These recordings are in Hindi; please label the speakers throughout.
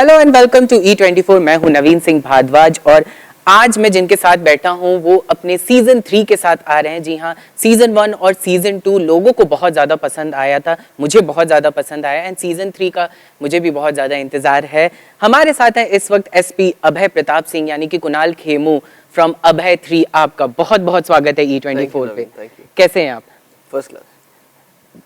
Speaker 1: Hello and welcome to E24। मैं हूं नवीन सिंह भारद्वाज और आज मैं जिनके साथ बैठा हूं वो अपने सीजन 3 के साथ आ रहे हैं। जी हां, सीजन 1 और सीजन 2 लोगों को बहुत ज़्यादा पसंद आया था, मुझे बहुत ज़्यादा पसंद आया एंड सीजन 3 का मुझे भी बहुत ज़्यादा इंतज़ार है। हमारे साथ हैं इस वक्त एसपी अभय प्रताप सिंह यानी कि कुणाल खेमू फ्रॉम अभय 3। आपका बहुत बहुत स्वागत है E24 पे। कैसे हैं आप?
Speaker 2: First class.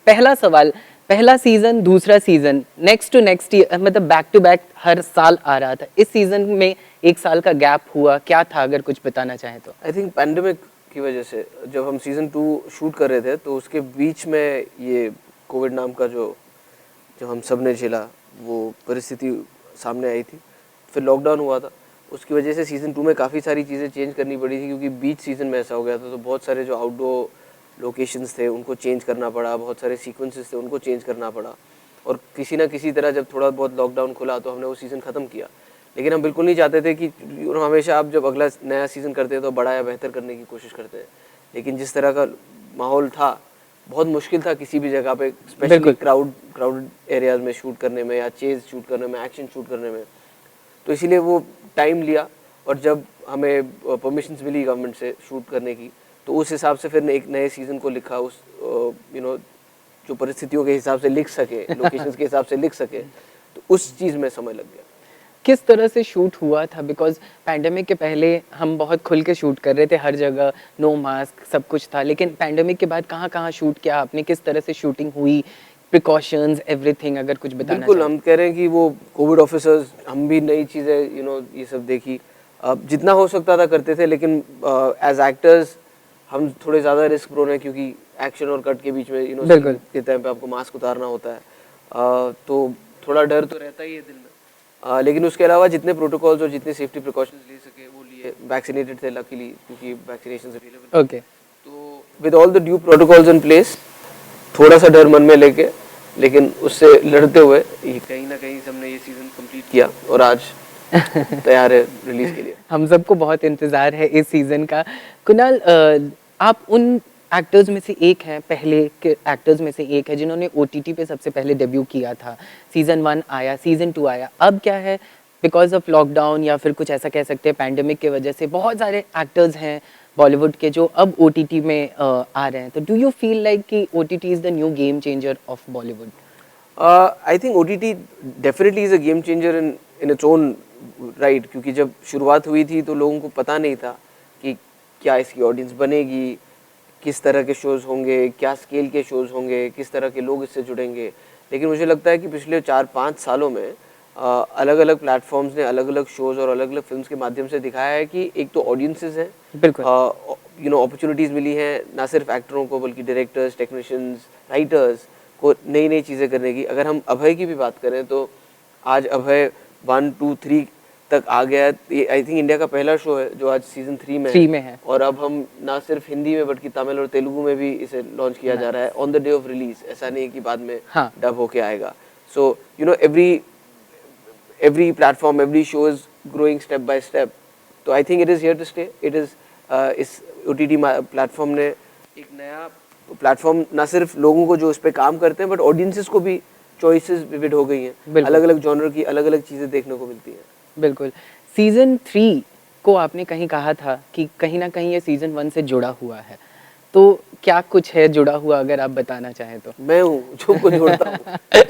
Speaker 1: पहला सवाल, पहला सीजन दूसरा सीजन नेक्स्ट टू नेक्स्ट मतलब बैक टू बैक हर साल आ रहा था, इस सीजन में एक साल का गैप हुआ, क्या था अगर कुछ बताना चाहें तो?
Speaker 2: आई थिंक पैंडेमिक की वजह से जब हम सीजन 2 शूट कर रहे थे तो उसके बीच में ये कोविड नाम का जो हम सब ने झेला वो परिस्थिति सामने आई थी। फिर लॉकडाउन हुआ था, उसकी वजह से सीजन 2 में काफ़ी सारी चीज़ें चेंज करनी पड़ी थी क्योंकि बीच सीजन में ऐसा हो गया था। तो बहुत सारे जो आउटडोर लोकेशंस थे उनको चेंज करना पड़ा, बहुत सारे सीक्वेंसेस थे उनको चेंज करना पड़ा और किसी ना किसी तरह जब थोड़ा बहुत लॉकडाउन खुला तो हमने वो सीज़न ख़त्म किया। लेकिन हम बिल्कुल नहीं चाहते थे कि हमेशा आप जब अगला नया सीज़न करते हैं तो बड़ा या बेहतर करने की कोशिश करते हैं, लेकिन जिस तरह का माहौल था बहुत मुश्किल था किसी भी जगह पे, स्पेशली क्राउड एरियाज में शूट करने में या चेज शूट करने में, एक्शन शूट करने में। तो इसीलिए वो टाइम लिया और जब हमें परमिशंस मिली गवर्नमेंट से शूट करने की तो उस हिसाब से फिर एक नए सीज़न को लिखा, उस जो परिस्थितियों के हिसाब से लिख सके, लोकेशंस के हिसाब से लिख सके, तो उस चीज़ में समय लग गया।
Speaker 1: किस तरह से शूट हुआ था? बिकॉज पैंडेमिक के पहले हम बहुत खुल के शूट कर रहे थे, हर जगह नो मास्क सब कुछ था, लेकिन पैंडेमिक के बाद कहाँ कहाँ शूट किया आपने, किस तरह से शूटिंग हुई, प्रिकॉशंस एवरीथिंग अगर कुछ बताना
Speaker 2: बिल्कुल, हम कह रहे हैं कि वो कोविड ऑफिसर्स, हम भी नई चीज़ें ये सब देखी, जितना हो सकता था करते थे, लेकिन एज एक्टर्स हम थोड़े ज़्यादा रिस्क प्रोन हैं क्योंकि एक्शन और कट के बीच में के टाइम पे आपको मास्क उतारना होता है, तो थोड़ा डर तो रहता ही है दिल में। लेकिन उसके अलावा जितने प्रोटोकॉल्स और जितने सेफ्टी प्रिकॉशंस ले सके वो लिए। वैक्सीनेटेड थे लकीली क्योंकि वैक्सीनेशन अवेलेबल।
Speaker 1: ओके।
Speaker 2: तो with all the due protocols in place, थोड़ा सा डर मन में लेके, लेकिन उससे लड़ते हुए कहीं ना कहीं हमने ये सीजन कंप्लीट किया और आज तैयार है रिलीज के लिए।
Speaker 1: हम सबको बहुत इंतजार है इस सीजन का। कुणाल, आप उन एक्टर्स में से एक हैं, पहले के एक्टर्स में से एक है जिन्होंने OTT पे सबसे पहले डेब्यू किया था। सीजन 1 आया, सीजन 2 आया, अब क्या है बिकॉज ऑफ लॉकडाउन या फिर कुछ ऐसा कह सकते हैं पैंडेमिक की वजह से बहुत सारे एक्टर्स हैं बॉलीवुड के जो अब OTT में आ रहे हैं। तो डू यू फील लाइक कि OTT is the new game changer of Bollywood?
Speaker 2: I think OTT definitely is a game changer in its own right, क्योंकि जब शुरुआत हुई थी तो लोगों को पता नहीं था कि क्या इसकी ऑडियंस बनेगी, किस तरह के शोज़ होंगे, क्या स्केल के शोज़ होंगे, किस तरह के लोग इससे जुड़ेंगे। लेकिन मुझे लगता है कि पिछले 4-5 सालों में अलग अलग प्लेटफॉर्म्स ने अलग अलग शोज़ और अलग अलग फिल्म्स के माध्यम से दिखाया है कि एक तो ऑडियंसेस हैं, अपॉर्चुनिटीज़ मिली हैं ना सिर्फ एक्टरों को बल्कि डायरेक्टर्स, टेक्नीशियंस, राइटर्स को नई नई चीज़ें करने की। अगर हम अभय की भी बात करें तो आज अभय 1, 2, 3 तक आ गया। ये आई थिंक इंडिया का पहला शो है जो आज सीजन 3 में है और अब हम ना सिर्फ हिंदी में बल्कि तमिल और तेलुगु में भी इसे लॉन्च किया जा रहा है on the day of release. ऐसा नहीं कि बाद में डब होके आएगा। सो every platform, every show is growing step by step. तो I think it is here to stay. It is इस OTT प्लेटफॉर्म ने एक नया प्लेटफॉर्म ना सिर्फ लोगों को जो इस पे काम करते हैं बट ऑडियंसेस को भी चॉइसेस विविड हो गई हैं, अलग अलग जॉनर की अलग अलग चीज़ें देखने को मिलती हैं।
Speaker 1: बिल्कुल। सीजन 3 को आपने कहीं कहा था कि कहीं ना कहीं ये सीजन 1 से जुड़ा हुआ है, तो क्या कुछ है जुड़ा हुआ अगर आप बताना चाहें तो?
Speaker 2: मैं हूँ जो कुछ जोड़ता हूँ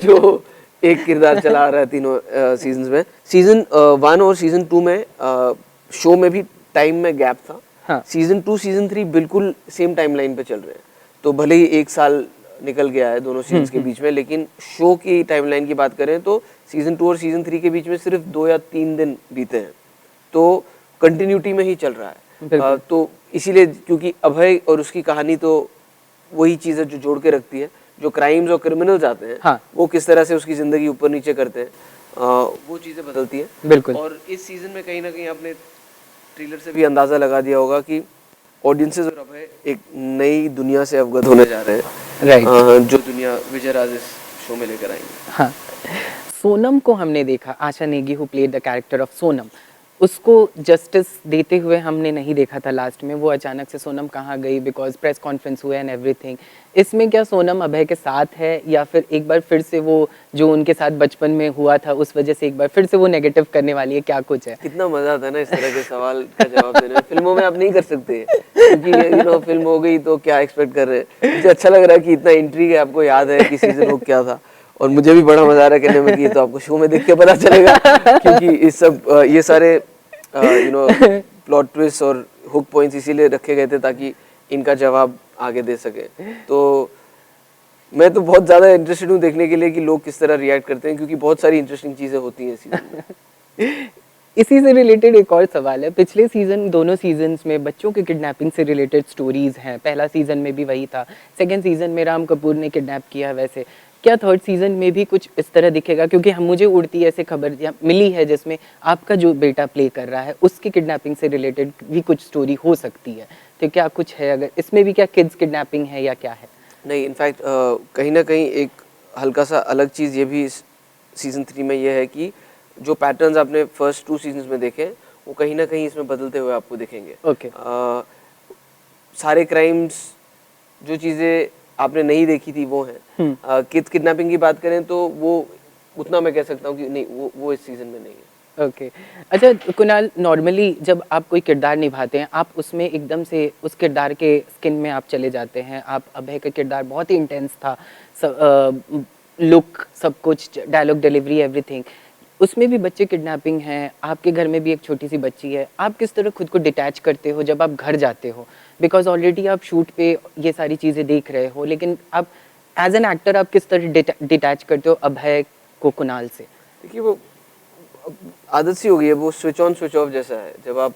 Speaker 2: जो एक किरदार चला रहा है तीनों सीजन्स में। सीजन 1 और सीजन 2 में शो में भी टाइम में गैप था। हाँ। सीजन 2 सीजन 3 बिल्कुल सेम टाइमलाइन पे चल रहे हैं, तो भले ही एक साल निकल गया है दोनों सीजन्स के बीच में, लेकिन शो की टाइमलाइन की बात करें तो सीजन 2 और सीजन 3 के बीच में सिर्फ 2 या 3 दिन बीते हैं, तो कंटिन्यूटी में ही चल रहा है। तो इसीलिए क्योंकि अभय और उसकी कहानी तो वही चीज़ है जो जोड़ के रखती है, जो क्राइम्स और क्रिमिनल्स आते हैं। हाँ। वो किस तरह से उसकी ज़िंदगी ऊपर नीचे करते हैं, वो चीज़ें बदलती हैं।
Speaker 1: बिल्कुल।
Speaker 2: और इस सीज़न में कहीं ना कहीं आपने ट्रेलर से भी अंदाज़ा लगा दिया होगा कि ऑडियंसेस और अभय एक नई दुनिया से अवगत होने जा रहे हैं। राइट। जो दुनिया विजय राज इस शो में लेकर आएंगे।
Speaker 1: हाँ। सोनम को हमने देखा, Asha Negi who played the character of Sonam, उसको जस्टिस देते हुए हमने नहीं देखा था लास्ट में। वो अचानक से सोनम कहाँ गई, बिकॉज प्रेस कॉन्फ्रेंस हुआ एंड एवरीथिंग। इसमें क्या सोनम अभय के साथ है, या फिर एक बार फिर से वो जो उनके साथ बचपन में हुआ था उस वजह से एक बार फिर से वो नेगेटिव करने वाली है, क्या कुछ है?
Speaker 2: कितना मजा आता है ना इस तरह के सवाल का जवाब देने में। फिल्मों में आप नहीं कर सकते, क्योंकि फिल्म हो गई तो क्या एक्सपेक्ट कर रहे हैं। मुझे अच्छा लग रहा है कि इतना इंट्रीग है, आपको याद है कि सीजन हो क्या था, और मुझे भी बड़ा मजा आ रहा है कहने में कि ये तो आपको शो में देख के पता चलेगा, क्योंकि इस सब ये सारे प्लॉट ट्विस्ट और हुक पॉइंट्स इसीलिए रखे गए थे ताकि इनका जवाब आगे दे सके। तो मैं तो बहुत ज़्यादा इंटरेस्टेड हूँ देखने के लिए कि लोग किस तरह रिएक्ट करते हैं, क्योंकि बहुत सारी इंटरेस्टिंग चीज़ें होती हैं सीजन में।
Speaker 1: इसी से रिलेटेड एक और सवाल है। पिछले सीजन, दोनों सीजन्स में बच्चों के किडनैपिंग से रिलेटेड स्टोरीज हैं। पहला सीजन में भी वही था, सेकंड सीजन में राम कपूर ने किडनैप किया। वैसे क्या थर्ड सीजन में भी कुछ इस तरह दिखेगा? क्योंकि हम मुझे उड़ती ऐसे खबर मिली है जिसमें आपका जो बेटा प्ले कर रहा है उसकी किडनैपिंग से रिलेटेड भी कुछ स्टोरी हो सकती है। तो क्या कुछ है, अगर इसमें भी क्या किड्स किडनैपिंग है या क्या है?
Speaker 2: नहीं, इनफैक्ट कहीं ना कहीं एक हल्का सा अलग चीज़ ये भी सीजन 3 में ये है कि जो पैटर्न्स आपने फर्स्ट 2 सीजन्स में देखे वो कहीं ना कहीं इसमें बदलते हुए आपको दिखेंगे।
Speaker 1: ओके।
Speaker 2: सारे क्राइम्स, जो चीज़ें आपने नहीं देखी थी वो हैं। किड किडनैपिंग की बात करें तो वो उतना मैं कह सकता हूँ कि नहीं, वो इस सीजन में नहीं है।
Speaker 1: ओके अच्छा कुणाल, नॉर्मली जब आप कोई किरदार निभाते हैं आप उसमें एकदम से उस किरदार के स्किन में आप चले जाते हैं। आप अभय का किरदार बहुत ही इंटेंस था, लुक, सब कुछ, डायलॉग डिलीवरी, एवरीथिंग। उसमें भी बच्चे किडनैपिंग हैं, आपके घर में भी एक छोटी सी बच्ची है। आप किस तरह खुद को डिटैच करते हो जब आप घर जाते हो? बिकॉज ऑलरेडी आप शूट पे ये सारी चीज़ें देख रहे हो, लेकिन आप एज एन एक्टर आप किस तरह डिटैच करते हो अभय को कुणाल से?
Speaker 2: देखिए, वो आदत सी हो गई है, वो स्विच ऑन स्विच ऑफ जैसा है। जब आप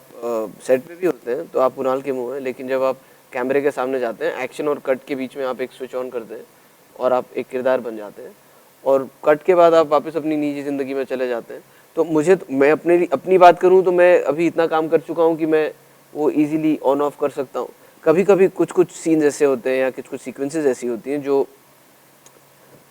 Speaker 2: सेट पे भी होते हैं तो आप कुणाल के मुंह हैं, लेकिन जब आप कैमरे के सामने जाते हैं, एक्शन और कट के बीच में आप एक स्विच ऑन करते हैं और आप एक किरदार बन जाते हैं, और कट के बाद आप वापस अपनी निजी ज़िंदगी में चले जाते हैं। तो मैं अपनी बात करूं तो मैं अभी इतना काम कर चुका हूं कि मैं वो इजीली ऑन ऑफ कर सकता हूं। कभी कभी कुछ सीन्स ऐसे होते हैं या कुछ सीक्वेंसेस ऐसी होती हैं जो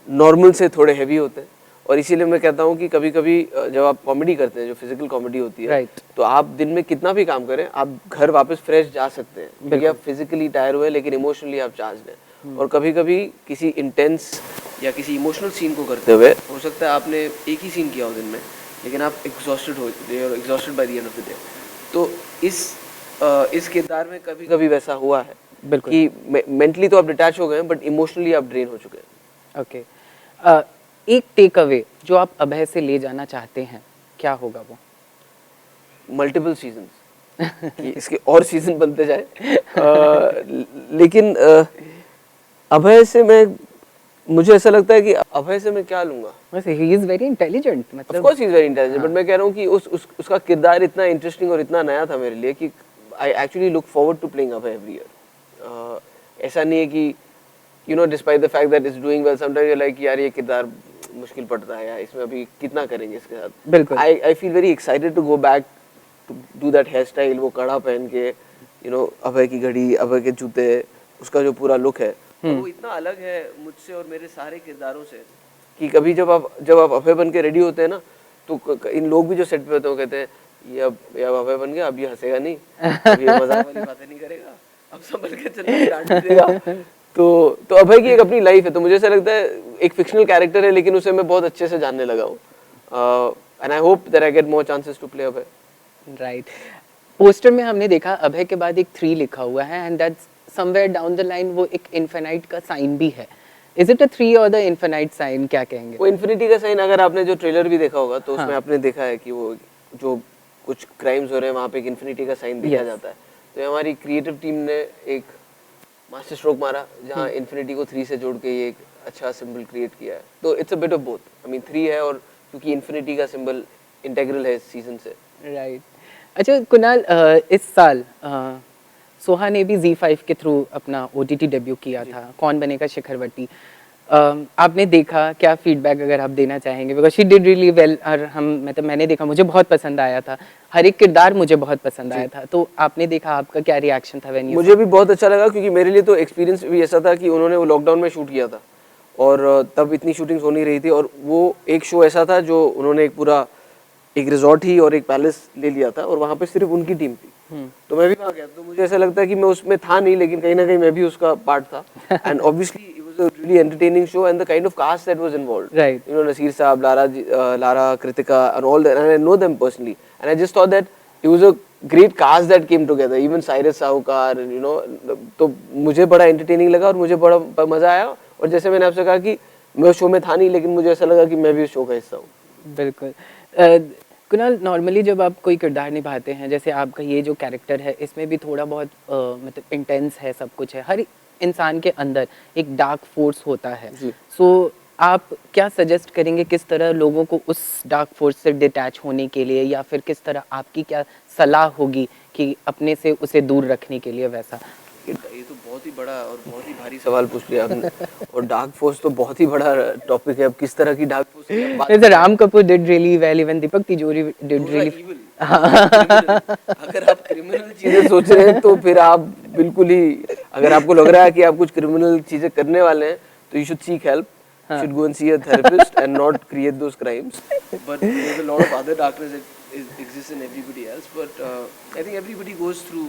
Speaker 2: नॉर्मल से थोड़े हैवी होते हैं, और इसीलिए मैं कहता हूँ कि कभी कभी जब आप कॉमेडी करते हैं, जो फिजिकल कॉमेडी होती है, तो आप दिन में कितना भी काम करें, आप घर वापस फ्रेश जा सकते हैं, क्योंकि आप फिजिकली टायर हुए लेकिन इमोशनली आप चार्ज हैं। और कभी कभी किसी इंटेंस या किसी इमोशनल सीन को करते हुए हो सकता है आपने एक ही सीन किया हो दिन में, लेकिन आप exhausted by the end of the day. तो इस किरदार में कभी कभी वैसा हुआ है कि मेंटली तो आप डिटैच हो गए हैं, बट इमोशनली आप ड्रेन हो चुके हैं।
Speaker 1: ओके एक टेक अवे जो आप अभय से ले जाना चाहते हैं, क्या होगा वो?
Speaker 2: मल्टीपल सीजन्स कि इसके और सीजन बनते जाए। लेकिन अभय से मुझे ऐसा लगता है कि अभय से मैं क्या लूंगा?
Speaker 1: वैसे ही इज वेरी इंटेलिजेंट, मतलब
Speaker 2: of course he is very intelligent, but मैं कह रहा हूँ कि उसका किरदार इतना इंटरेस्टिंग और इतना नया था मेरे लिए कि I actually look forward to playing Abhay every year. ऐसा नहीं है कि despite the fact that is doing well, sometimes you like यार ये किरदार मुश्किल पड़ता है यार, इसमें अभी कितना करेंगे इसके साथ।
Speaker 1: बिल्कुल।
Speaker 2: I feel very excited to go back to do that hair style, वो कड़ा पहन के, अभय की घड़ी, अभय के जूते, उसका जो पूरा लुक है वो इतना अलग है मुझसे और मेरे सारे किरदारों से कि कभी जब आप अभय बन के रेडी होते हैं ना, तो इन लोग भी जो सेट पे होते हैं वो कहते हैं ये अब अभय बन गया, अब ये हंसेगा नहीं, अब ये मजाक वाली बातें नहीं करेगा, अब संभल के चलना, डांट देगा। तो अभय की एक अपनी लाइफ है, तो मुझे ऐसा लगता है एक फिक्शनल कैरेक्टर है, लेकिन उसे मैं बहुत अच्छे से जानने लगा हूँ, and I hope that I get more chances to play Abhay.
Speaker 1: Right. Poster में हमने देखा अभय के बाद एक 3 लिखा हुआ है, and that's somewhere down the line वो एक इनफिनाइट का साइन भी है। इज इट अ 3 और द इनफिनाइट साइन, क्या कहेंगे?
Speaker 2: वो इन्फिनिटी का साइन, अगर आपने जो ट्रेलर भी देखा होगा तो उसमें आपने देखा है कि वो जो कुछ क्राइम्स हो रहे हैं वहाँ पे एक इन्फिनिटी का साइन दिया जाता है। तो हमारी क्रिएटिव टीम ने एक मास्टर स्ट्रोक मारा जहाँ इन्फिनिटी को 3 से जोड़ के ये एक अच्छा सिंबल क्रिएट किया है। तो it's a bit of both, I mean 3 है, और क्योंकि इन्फिनिटी का सिंबल इंटीग्रल है इस सीजन से।
Speaker 1: राइट। अच्छा कुणाल, इस साल सोहा ने भी Z5 के थ्रू अपना OTT डेब्यू किया था, कौन बनेगा शिखरवती। आपने देखा, क्या फीडबैक अगर आप देना चाहेंगे? Because she did really well, और मैंने देखा, मुझे बहुत पसंद आया था, हर एक किरदार मुझे बहुत पसंद आया था। तो आपने देखा, आपका क्या रिएक्शन था?
Speaker 2: मुझे भी बहुत अच्छा लगा, क्योंकि मेरे लिए तो एक्सपीरियंस भी ऐसा था कि उन्होंने वो लॉकडाउन में शूट किया था और तब इतनी शूटिंग्स हो नहीं रही थी, और वो एक शो ऐसा था जो उन्होंने एक पूरा एक रिजॉर्ट ही और एक पैलेस ले लिया था और वहाँ पे सिर्फ उनकी टीम थी। तो मैं भी वहाँ गया, तो मुझे ऐसा लगता है कि मैं उसमें था नहीं, लेकिन कहीं ना कहीं मैं भी उसका पार्ट था। And obviously it was a really entertaining show and the kind of cast that was involved,
Speaker 1: Right.
Speaker 2: You know, Naseer साहब, Lara, Kritika and all that, and I know them personally and I just thought that it was a great cast that came together, even Cyrus Sahukar, you know. तो मुझे बड़ा एंटरटेनिंग लगा और मुझे बड़ा मजा आया। और जैसे मैंने आपसे कहा कि मैं शो में था नहीं, लेकिन मुझे ऐसा लगा कि मैं भी उस शो का हिस्सा हूँ।
Speaker 1: बिल्कुल। कुणाल, नॉर्मली जब आप कोई किरदार निभाते हैं, जैसे आपका ये जो कैरेक्टर है, इसमें भी थोड़ा बहुत मतलब इंटेंस है, सब कुछ है, हर इंसान के अंदर एक डार्क फोर्स होता है।
Speaker 2: जी।
Speaker 1: सो आप क्या सजेस्ट करेंगे, किस तरह लोगों को उस डार्क फोर्स से डिटैच होने के लिए, या फिर किस तरह आपकी क्या सलाह होगी कि अपने से उसे दूर रखने के लिए वैसा?
Speaker 2: ये तो बहुत ही बड़ा और बहुत ही भारी सवाल पूछ लिया आपने। और डार्क फोर्स तो बहुत ही बड़ा टॉपिक है। अब किस तरह की डार्क फोर्स की आप बात
Speaker 1: जैसे Ram Kapoor did really well, even Deepak Tijori did
Speaker 2: Those are
Speaker 1: really.
Speaker 2: evil. अगर आप क्रिमिनल चीजें सोच रहे हैं तो फिर आप बिल्कुल ही, अगर आपको लग रहा है कि आप कुछ क्रिमिनल चीजें करने वाले हैं, तो you should seek help, should go and see a therapist and not create those crimes. But there's a lot of other darkness that exists in everybody else. But I think everybody goes through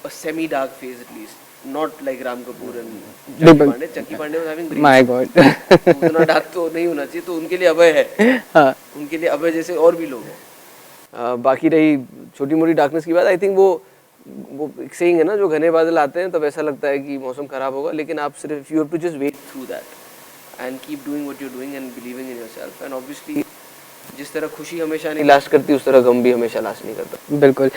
Speaker 2: a semi-dark phase at least. Not like Ram Kapoor and Chucky Pandey. Chucky Pandey was having brain.
Speaker 1: My God.
Speaker 2: तो उतना डार्क तो नहीं होना चाहिए, तो उनके लिए अभय है।
Speaker 1: हाँ।
Speaker 2: उनके लिए अभय जैसे और भी लोग हैं। बाकी रही छोटी मोटी डार्कनेस की बात, आई थिंक वो एक सेइंग है ना, जो घने बादल आते हैं तब ऐसा लगता है कि मौसम खराब होगा, लेकिन आप सिर्फ you have to just wait through that and keep doing what you are doing and believing in yourself. And obviously जिस तरह खुशी हमेशा नहीं लास्ट करती, उस तरह गम भी हमेशा लास्ट नहीं करता।
Speaker 1: बिल्कुल।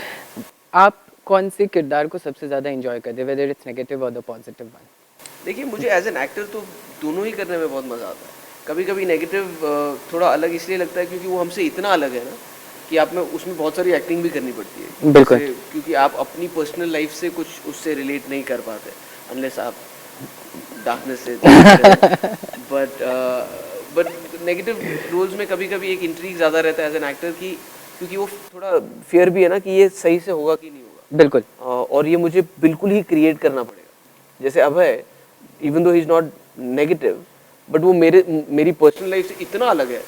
Speaker 1: आप कौन से किरदार को सबसे ज्यादा एंजॉय करते हैं, वेदर इट्स नेगेटिव और द पॉजिटिव वन?
Speaker 2: देखिए, मुझे एज एन एक्टर तो दोनों ही करने में बहुत मज़ा आता है। कभी कभी नेगेटिव थोड़ा अलग इसलिए लगता है क्योंकि वो हमसे इतना अलग है ना कि आप में उसमें बहुत सारी एक्टिंग भी करनी पड़ती है।
Speaker 1: बिल्कुल।
Speaker 2: क्योंकि आप अपनी पर्सनल लाइफ से कुछ उससे रिलेट नहीं कर पाते अनलेस आप डार्कनेस से। बट नेगेटिव रोल्स में कभी कभी एक इंट्रीग ज़्यादा रहता है एज एन एक्टर की, क्योंकि वो थोड़ा फियर भी है ना कि ये सही से होगा कि नहीं होगा।
Speaker 1: बिल्कुल।
Speaker 2: और ये मुझे बिल्कुल ही क्रिएट करना पड़ेगा। जैसे Abhay, even though he is not negative, but वो मेरी पर्सनल लाइफ से इतना अलग है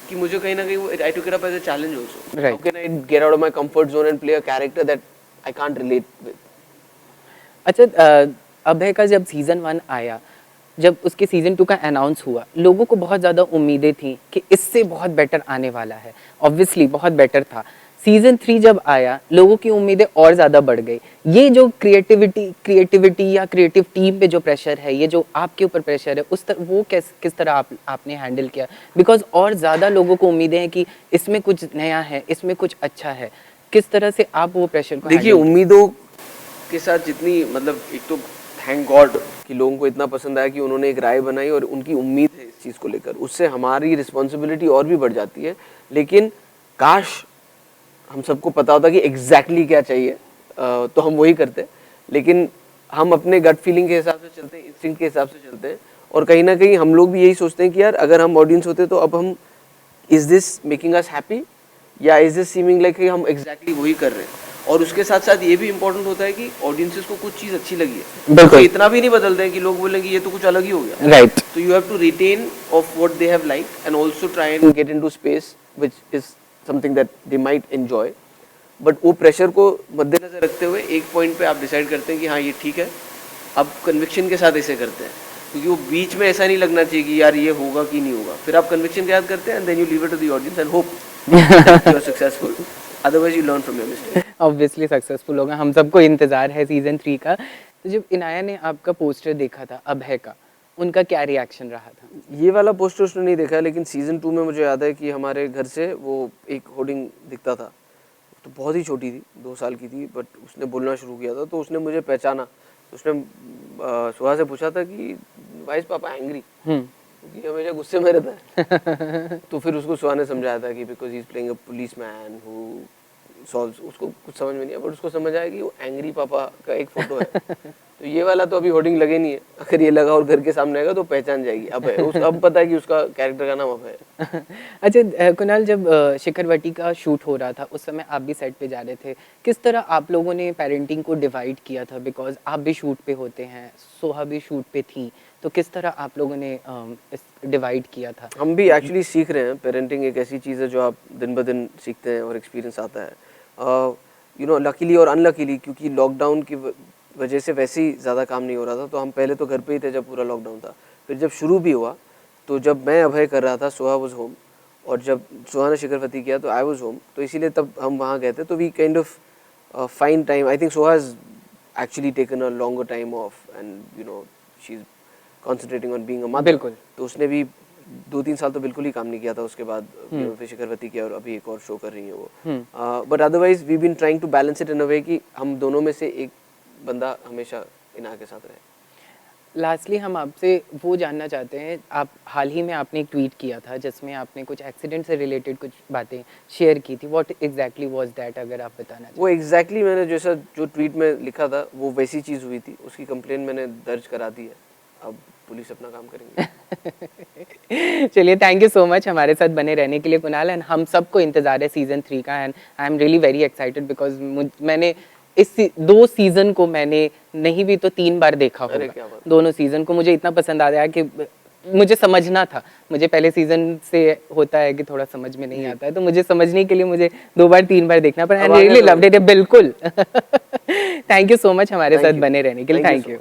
Speaker 2: कि मुझे कहीं ना कहीं I took it up as a challenge also. How can I get out of my comfort zone and play a character that I can't relate with.
Speaker 1: अच्छा, अभय का जब सीजन 1 आया, जब उसके सीजन 2 का अनाउंस हुआ, लोगों को बहुत ज़्यादा उम्मीदें थी कि इससे बहुत बेटर आने वाला है। ऑब्वियसली बहुत बेटर था। सीजन 3 जब आया, लोगों की उम्मीदें और ज़्यादा बढ़ गई। ये जो क्रिएटिविटी या क्रिएटिव टीम पे जो प्रेशर है, ये जो आपके ऊपर प्रेशर है, वो किस तरह आपने हैंडल किया? बिकॉज और ज़्यादा लोगों को उम्मीदें हैं कि इसमें कुछ नया है, इसमें कुछ अच्छा है। किस तरह से आप वो प्रेशर को?
Speaker 2: देखिए, उम्मीदों के साथ जितनी, मतलब एक तो थैंक गॉड कि लोगों को इतना पसंद आया कि उन्होंने एक राय बनाई और उनकी उम्मीद है इस चीज़ को लेकर, उससे हमारी रिस्पॉन्सिबिलिटी और भी बढ़ जाती है। लेकिन काश हम सबको पता होता कि एग्जैक्टली क्या चाहिए, तो हम वही करते। लेकिन हम अपने गट फीलिंग के हिसाब से चलते हैं, इंस्टिंक्ट के हिसाब से चलते हैं, और कहीं ना कहीं हम लोग भी यही सोचते हैं कि यार अगर हम ऑडियंस होते तो अब हम, is this making us happy या इज दिस सीमिंग लाइक हम एग्जैक्टली वही कर रहे हैं। और उसके साथ साथ ये भी इम्पोर्टेंट होता है कि ऑडियंसेस को कुछ चीज़ अच्छी लगी है।
Speaker 1: बिल्कुल।
Speaker 2: तो इतना भी नहीं बदलते हैं कि लोग बोलेंगे ये तो कुछ अलग ही हो गया।
Speaker 1: राइट।
Speaker 2: तो you have to retain of what they have liked and also try and get into space which is something that they might enjoy. But वो प्रेशर को मद्देनजर रखते हुए एक पॉइंट पे आप डिसाइड करते हैं कि हाँ ये ठीक है, अब कन्विक्शन के साथ ऐसे करते हैं, क्योंकि वो बीच में ऐसा नहीं लगना चाहिए कि यार ये होगा कि नहीं होगा। फिर आप कन्विक्शन के साथ करते हैं and then you leave it to the audience and hope you are successful, otherwise you learn from your mistake.
Speaker 1: Obviously successful होगा, हम सबको इंतजार है सीजन 3 का। तो जब इनाया ने आपका पोस्टर देखा था अभय का, उनका क्या रिएक्शन रहा था?
Speaker 2: ये वाला पोस्टर उसने नहीं देखा, लेकिन सीजन 2 में मुझे याद है कि हमारे घर से वो एक होर्डिंग दिखता था, तो बहुत ही छोटी थी, 2 साल की थी, बट उसने बोलना शुरू किया था तो उसने मुझे पहचाना। तो उसने सुहा से पूछा था कि वाई इज पापा एंग्री, क्योंकि हमेशा गुस्से में रहता है। तो फिर उसको सुहा ने समझाया था कि because he is playing a police man who solves. उसको कुछ समझ में नहीं आया, बट उसको समझ आया कि वो एंग्री पापा का एक फोटो है। तो ये वाला तो अभी होर्डिंग लगे नहीं है, अगर ये लगा और घर के सामने आएगा तो पहचान जाएगी। अब पता है कि उसका कैरेक्टर का नाम अभय है।
Speaker 1: अच्छा कुणाल, जब शिखरवटी का शूट हो रहा था, उस समय आप भी सेट पे जा रहे थे, किस तरह आप लोगों ने पेरेंटिंग को डिवाइड किया था? बिकॉज आप भी शूट पे होते हैं, सोहा भी शूट पे थी, तो किस तरह आप लोगों ने इस डिवाइड किया था?
Speaker 2: हम भी एक्चुअली सीख रहे हैं। पेरेंटिंग एक ऐसी चीज़ है जो आप दिन ब दिन सीखते हैं और एक्सपीरियंस आता है। यू नो, लकीली और अनलकीली, क्योंकि लॉकडाउन की वजह से वैसे ही ज़्यादा काम नहीं हो रहा था, तो हम पहले तो घर पे ही थे जब पूरा लॉकडाउन था। फिर जब शुरू भी हुआ, तो जब मैं अभय कर रहा था, सोहा वाज होम, और जब सोहा ने शिखरवती किया तो आई वाज होम, तो इसीलिए तब हम वहाँ गए थे। तो we kind of find time, I think Soha has actually taken a longer time off, and you know she is concentrating on being a mother.
Speaker 1: बिल्कुल।
Speaker 2: तो उसने भी 2-3 साल तो बिल्कुल ही काम नहीं किया था। उसके बाद फिर शिखरवती किया और अभी एक और शो कर रही है वो। But otherwise we been trying to balance it in a way कि हम दोनों में से एक बंदा हमेशा इना के साथ रहे।
Speaker 1: लास्टली हम आपसे वो जानना चाहते हैं, आप हाल ही में आपने एक ट्वीट किया था जिसमें आपने कुछ एक्सीडेंट से रिलेटेड कुछ बातें शेयर की थी। व्हाट एग्जैक्टली वाज दैट, अगर आप बताना
Speaker 2: वो एग्जैक्टली मैंने जैसा जो ट्वीट में लिखा था वो वैसी चीज़ हुई थी। उसकी कंप्लेन मैंने दर्ज करा दी है। अब पुलिस अपना काम करेंगे।
Speaker 1: चाहें? चलिए, थैंक यू सो मच हमारे साथ बने रहने के लिए कुणाल, एंड हम सबको इंतजार है सीजन 3 का, and I am really very excited because मैंने इस 2 सीजन को मैंने नहीं भी तो 3 बार देखा
Speaker 2: अरे
Speaker 1: होगा।
Speaker 2: क्या बात।
Speaker 1: दोनों सीजन को मुझे इतना पसंद आया कि मुझे समझना था। मुझे पहले सीजन से होता है कि थोड़ा समझ में नहीं आता है, तो मुझे समझने के लिए मुझे 2 बार 3 बार देखना पड़ा। आई
Speaker 2: अब आगे
Speaker 1: रियली
Speaker 2: तो-
Speaker 1: लव्ड इट, बिल्कुल। थैंक यू सो मच हमारे
Speaker 2: Thank
Speaker 1: साथ
Speaker 2: you.
Speaker 1: बने रहने के लिए।
Speaker 2: Thank you
Speaker 1: thank
Speaker 2: so
Speaker 1: you.
Speaker 2: much.